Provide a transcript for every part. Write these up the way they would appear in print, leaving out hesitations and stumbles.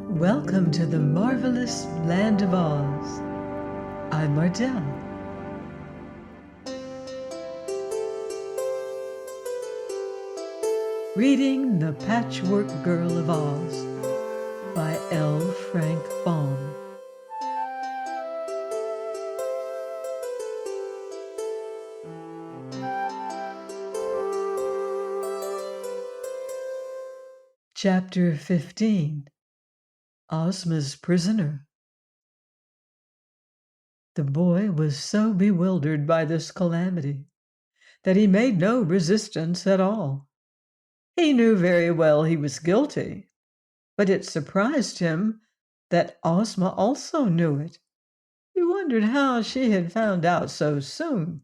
Welcome to the marvelous land of Oz. I'm Martell. Reading The Patchwork Girl of Oz by L. Frank Baum. Chapter 15. Ozma's Prisoner. The boy was so bewildered by this calamity that he made no resistance at all. He knew very well he was guilty, but it surprised him that Ozma also knew it. He wondered how she had found out so soon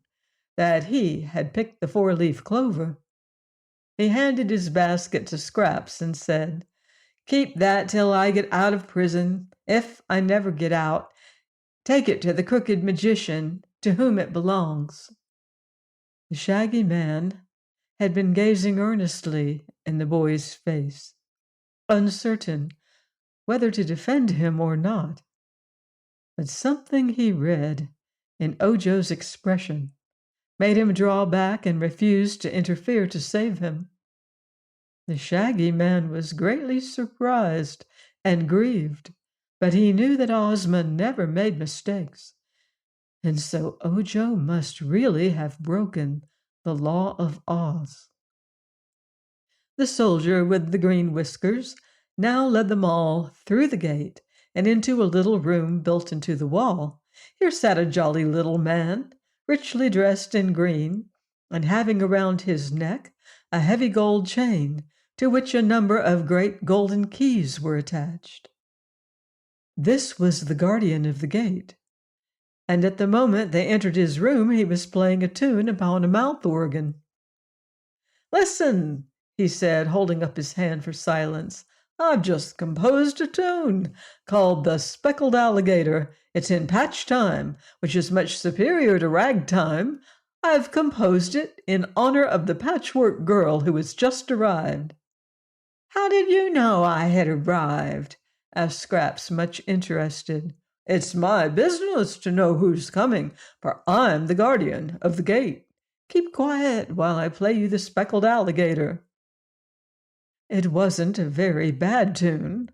that he had picked the four-leaf clover. He handed his basket to Scraps and said, "Keep that till I get out of prison. If I never get out, take it to the crooked magician to whom it belongs." The Shaggy Man had been gazing earnestly in the boy's face, uncertain whether to defend him or not. But something he read in Ojo's expression made him draw back and refuse to interfere to save him. The Shaggy Man was greatly surprised and grieved, but he knew that Ozma never made mistakes, and so Ojo must really have broken the law of Oz. The soldier with the green whiskers now led them all through the gate and into a little room built into the wall. Here sat a jolly little man, richly dressed in green, and having around his neck a heavy gold chain to which a number of great golden keys were attached. This was the guardian of the gate, and at the moment they entered his room he was playing a tune upon a mouth organ. "Listen," he said, holding up his hand for silence. "I've just composed a tune called The Speckled Alligator. It's in patch time, which is much superior to ragtime. I've composed it in honor of the Patchwork Girl who has just arrived." "How did you know I had arrived?" asked Scraps, much interested. "It's my business to know who's coming, for I'm the guardian of the gate. Keep quiet while I play you the Speckled Alligator." It wasn't a very bad tune,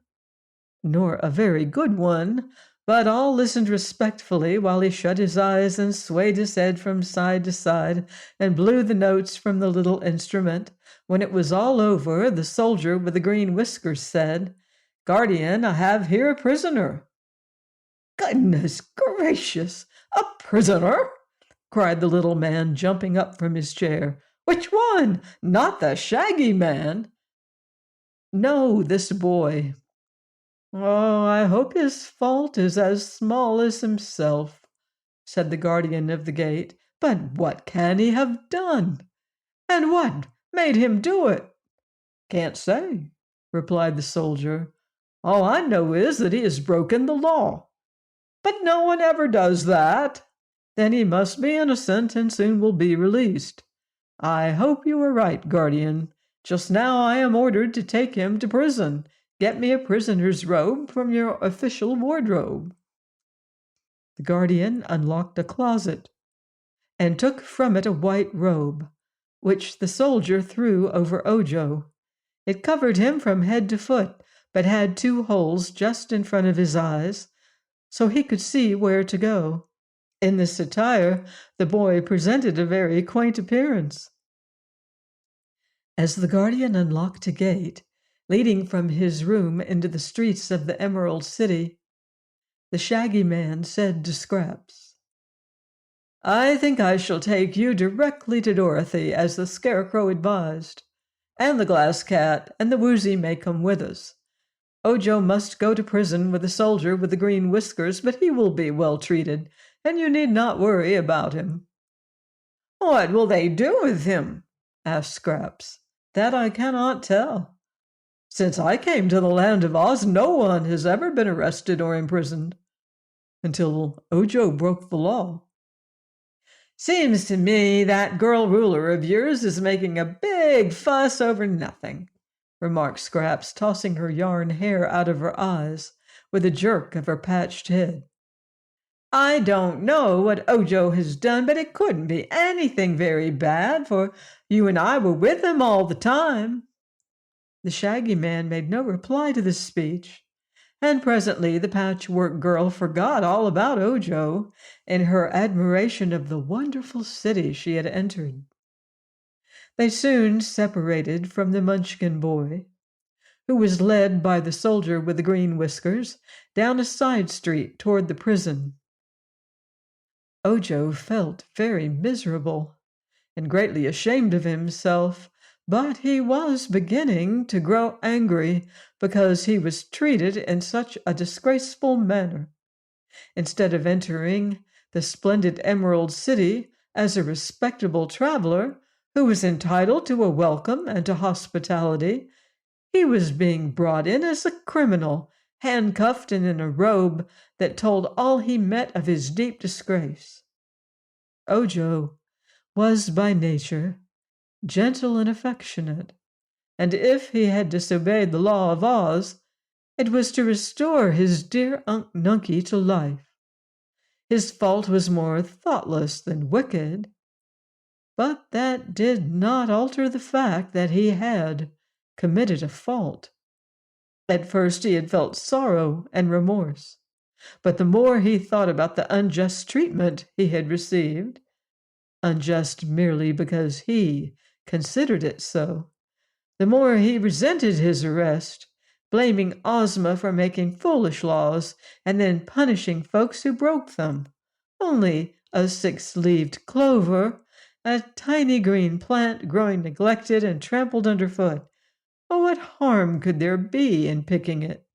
nor a very good one, but all listened respectfully while he shut his eyes and swayed his head from side to side and blew the notes from the little instrument. When it was all over, the soldier with the green whiskers said, "Guardian, I have here a prisoner." "Goodness gracious, a prisoner!" cried the little man, jumping up from his chair. "Which one? Not the Shaggy Man?" "No, this boy." "Oh, I hope his fault is as small as himself," said the guardian of the gate. "But what can he have done? And what made him do it?" "Can't say," replied the soldier. "All I know is that he has broken the law." "But no one ever does that." "Then he must be innocent and soon will be released." "I hope you are right, guardian. Just now I am ordered to take him to prison. Get me a prisoner's robe from your official wardrobe." The guardian unlocked a closet and took from it a white robe, which the soldier threw over Ojo. It covered him from head to foot, but had two holes just in front of his eyes, so he could see where to go. In this attire, the boy presented a very quaint appearance. As the guardian unlocked a gate leading from his room into the streets of the Emerald City, the Shaggy Man said to Scraps, "I think I shall take you directly to Dorothy, as the Scarecrow advised, and the Glass Cat and the Woozy may come with us. Ojo must go to prison with the soldier with the green whiskers, but he will be well treated, and you need not worry about him." "What will they do with him?" asked Scraps. "That I cannot tell," Since I came to the land of Oz, no one has ever been arrested or imprisoned until Ojo broke the law. Seems to me that girl ruler of yours is making a big fuss over nothing, remarked Scraps, tossing her yarn hair out of her eyes with a jerk of her patched head. I don't know what Ojo has done, but it couldn't be anything very bad, for you and I were with him all the time. The Shaggy Man made no reply to this speech, and presently the Patchwork Girl forgot all about Ojo in her admiration of the wonderful city she had entered. They soon separated from the Munchkin boy, who was led by the soldier with the green whiskers down a side street toward the prison. Ojo felt very miserable and greatly ashamed of himself, but he was beginning to grow angry because he was treated in such a disgraceful manner. Instead of entering the splendid Emerald City as a respectable traveler who was entitled to a welcome and to hospitality, he was being brought in as a criminal, handcuffed and in a robe that told all he met of his deep disgrace. Ojo was by nature gentle and affectionate, and if he had disobeyed the law of Oz, it was to restore his dear Unc Nunkie to life. His fault was more thoughtless than wicked, but that did not alter the fact that he had committed a fault. At first he had felt sorrow and remorse, but the more he thought about the unjust treatment he had received, unjust merely because he considered it so, the more he resented his arrest, blaming Ozma for making foolish laws and then punishing folks who broke them. Only a six-leaved clover, a tiny green plant growing neglected and trampled underfoot. Oh, what harm could there be in picking it?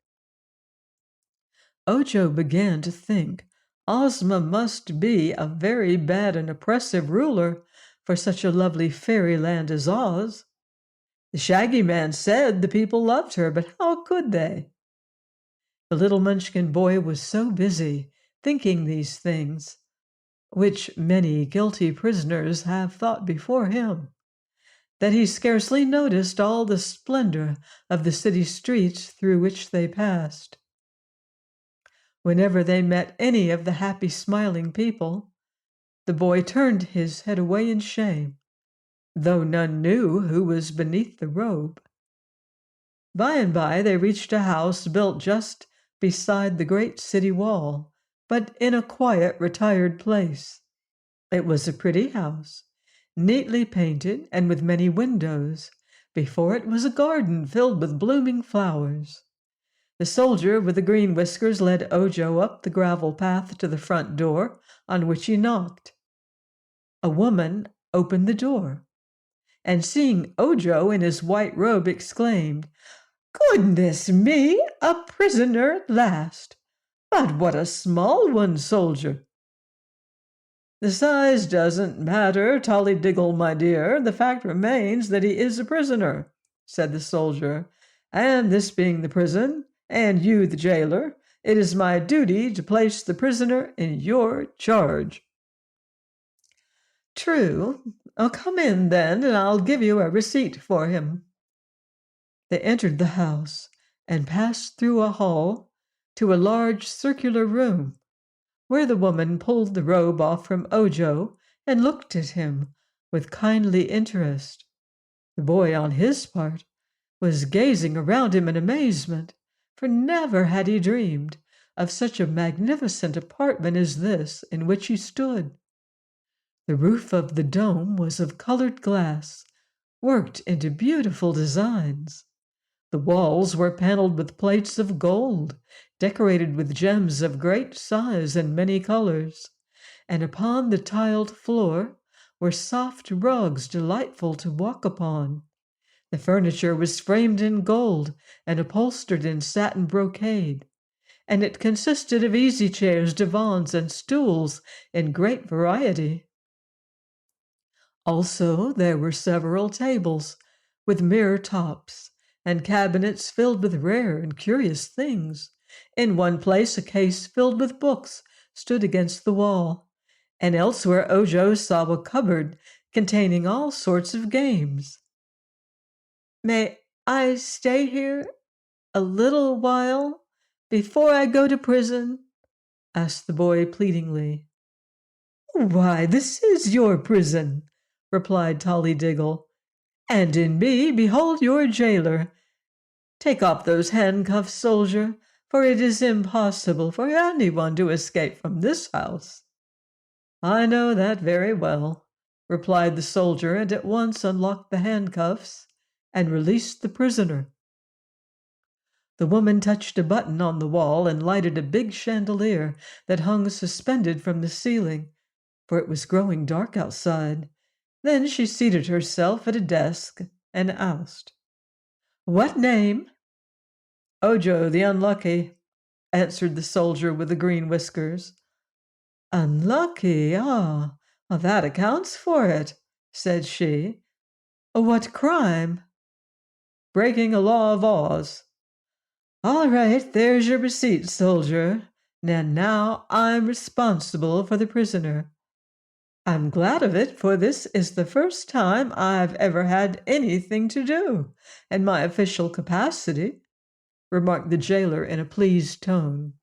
Ojo began to think Ozma must be a very bad and oppressive ruler for such a lovely fairyland as Oz. The Shaggy Man said the people loved her, but how could they? The little Munchkin boy was so busy thinking these things, which many guilty prisoners have thought before him, that he scarcely noticed all the splendor of the city streets through which they passed. Whenever they met any of the happy, smiling people, the boy turned his head away in shame, though none knew who was beneath the robe. By and by they reached a house built just beside the great city wall, but in a quiet, retired place. It was a pretty house, neatly painted and with many windows. Before it was a garden filled with blooming flowers. The soldier with the green whiskers led Ojo up the gravel path to the front door, on which he knocked. A woman opened the door, and seeing Ojo in his white robe, exclaimed, "Goodness me, a prisoner at last! But what a small one, soldier!" "The size doesn't matter, Tollydiggle, my dear. The fact remains that he is a prisoner," said the soldier, "and this being the prison, and you the jailer, it is my duty to place the prisoner in your charge." "True. Come in, then, and I'll give you a receipt for him." They entered the house and passed through a hall to a large circular room, where the woman pulled the robe off from Ojo and looked at him with kindly interest. The boy, on his part, was gazing around him in amazement, for never had he dreamed of such a magnificent apartment as this in which he stood. The roof of the dome was of colored glass, worked into beautiful designs. The walls were paneled with plates of gold, decorated with gems of great size and many colors, and upon the tiled floor were soft rugs delightful to walk upon. The furniture was framed in gold and upholstered in satin brocade, and it consisted of easy chairs, divans, and stools in great variety. Also, there were several tables with mirror tops and cabinets filled with rare and curious things. In one place, a case filled with books stood against the wall, and elsewhere Ojo saw a cupboard containing all sorts of games. "May I stay here a little while before I go to prison?" asked the boy pleadingly. "Why, this is your prison," replied Tollydiggle, "and in me behold your jailer. Take off those handcuffs, soldier, for it is impossible for anyone to escape from this house." "I know that very well," replied the soldier, and at once unlocked the handcuffs and released the prisoner. The woman touched a button on the wall and lighted a big chandelier that hung suspended from the ceiling, for it was growing dark outside. Then she seated herself at a desk and asked, "What name?" "Ojo the Unlucky," answered the soldier with the green whiskers. "Unlucky, ah, well, that accounts for it," said she. "What crime?" "Breaking a law of Oz." "All right, there's your receipt, soldier. And now I'm responsible for the prisoner." "I'm glad of it, for this is the first time I've ever had anything to do in my official capacity," remarked the jailer in a pleased tone.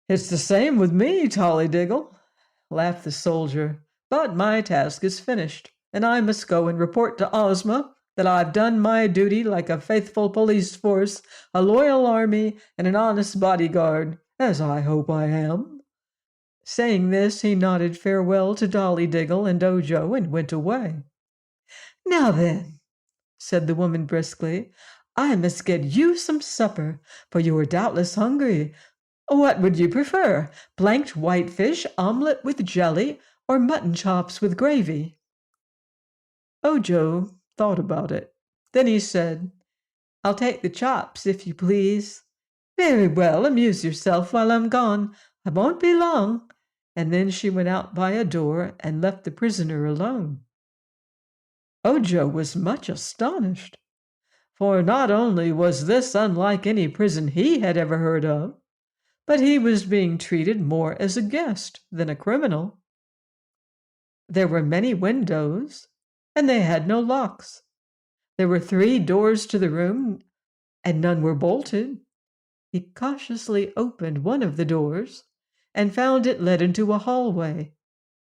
"It's the same with me, Tollydiggle," laughed the soldier. "But my task is finished, and I must go and report to Ozma that I've done my duty like a faithful police force, a loyal army, and an honest bodyguard, as I hope I am." Saying this, he nodded farewell to Tollydiggle and Ojo and went away. "Now then," said the woman briskly, "I must get you some supper, for you are doubtless hungry. What would you prefer, blanked whitefish, omelet with jelly, or mutton chops with gravy?" Ojo thought about it. Then he said, "I'll take the chops, if you please." "Very well, amuse yourself while I'm gone. I won't be long." And then she went out by a door and left the prisoner alone. Ojo was much astonished, for not only was this unlike any prison he had ever heard of, but he was being treated more as a guest than a criminal. There were many windows, and they had no locks. There were 3 doors to the room, and none were bolted. He cautiously opened one of the doors and found it led into a hallway.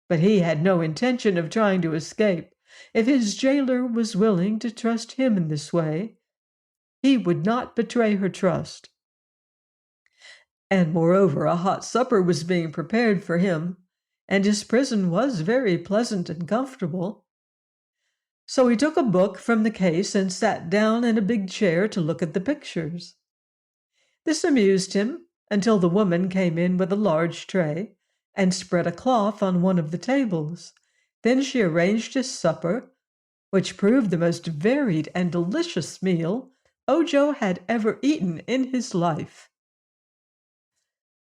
But he had no intention of trying to escape. If his jailer was willing to trust him in this way, he would not betray her trust. And moreover, a hot supper was being prepared for him, and his prison was very pleasant and comfortable. So he took a book from the case and sat down in a big chair to look at the pictures. This amused him until the woman came in with a large tray and spread a cloth on one of the tables. Then she arranged his supper, which proved the most varied and delicious meal Ojo had ever eaten in his life.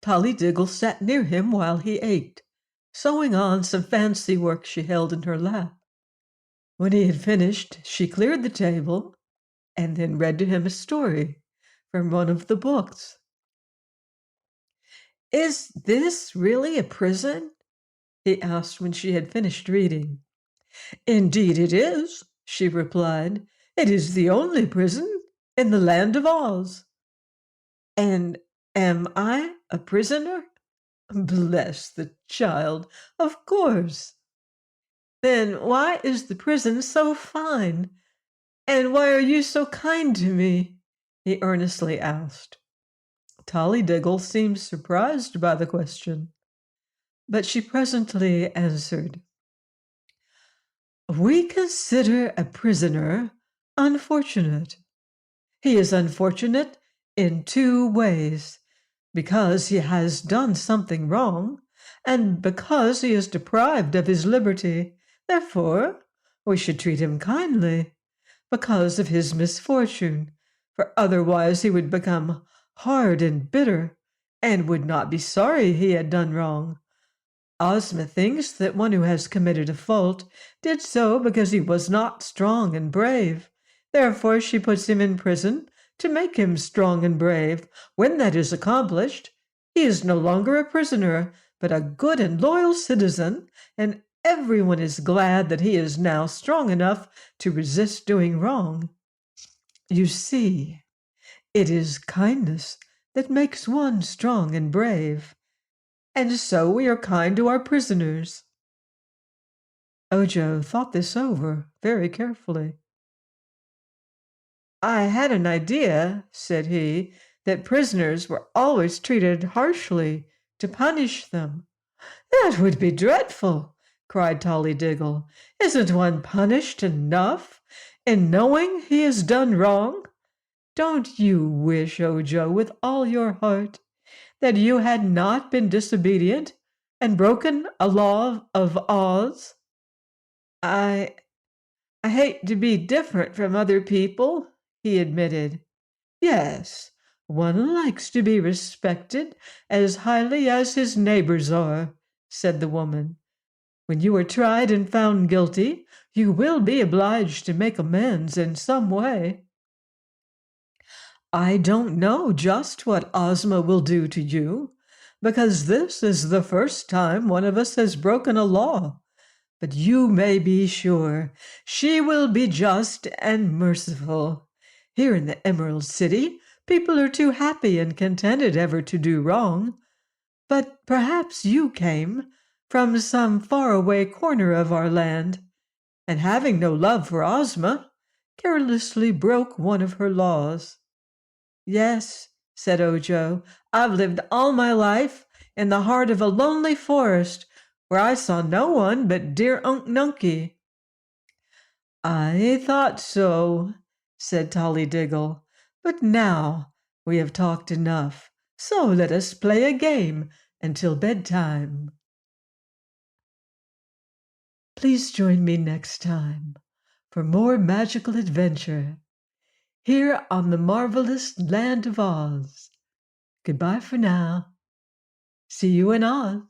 Tollydiggle sat near him while he ate, sewing on some fancy work she held in her lap. When he had finished, she cleared the table and then read to him a story from one of the books. "Is this really a prison?" he asked when she had finished reading. "Indeed it is," she replied. "It is the only prison in the land of Oz." "And am I a prisoner?" "Bless the child, of course." "Then why is the prison so fine? And why are you so kind to me?" he earnestly asked. Tollydiggle seemed surprised by the question, but she presently answered, "We consider a prisoner unfortunate. He is unfortunate in 2 ways, because he has done something wrong, and because he is deprived of his liberty. Therefore, we should treat him kindly because of his misfortune, for otherwise he would become hard and bitter and would not be sorry he had done wrong. Ozma thinks that one who has committed a fault did so because he was not strong and brave, Therefore she puts him in prison to make him strong and brave. When that is accomplished, he is no longer a prisoner, but a good and loyal citizen, and everyone is glad that he is now strong enough to resist doing wrong. You see, it is kindness that makes one strong and brave, and so we are kind to our prisoners. Ojo thought this over very carefully. I had an idea, said he, that prisoners were always treated harshly to punish them. That would be dreadful, cried Tollydiggle. Isn't one punished enough in knowing he has done wrong? Don't you wish, Ojo, with all your heart, that you had not been disobedient and broken a law of Oz? I hate to be different from other people, he admitted. Yes, one likes to be respected as highly as his neighbors are, said the woman. When you are tried and found guilty, you will be obliged to make amends in some way. I don't know just what Ozma will do to you, because this is the first time one of us has broken a law. But you may be sure she will be just and merciful. Here in the Emerald City, people are too happy and contented ever to do wrong. But perhaps you came from some faraway corner of our land, and having no love for Ozma, carelessly broke one of her laws. Yes, said Ojo, I've lived all my life in the heart of a lonely forest where I saw no one but dear Unc Nunkie. I thought so, said Tollydiggle, but now we have talked enough, so let us play a game until bedtime. Please join me next time for more magical adventure here on the marvelous land of Oz. Goodbye for now. See you in Oz.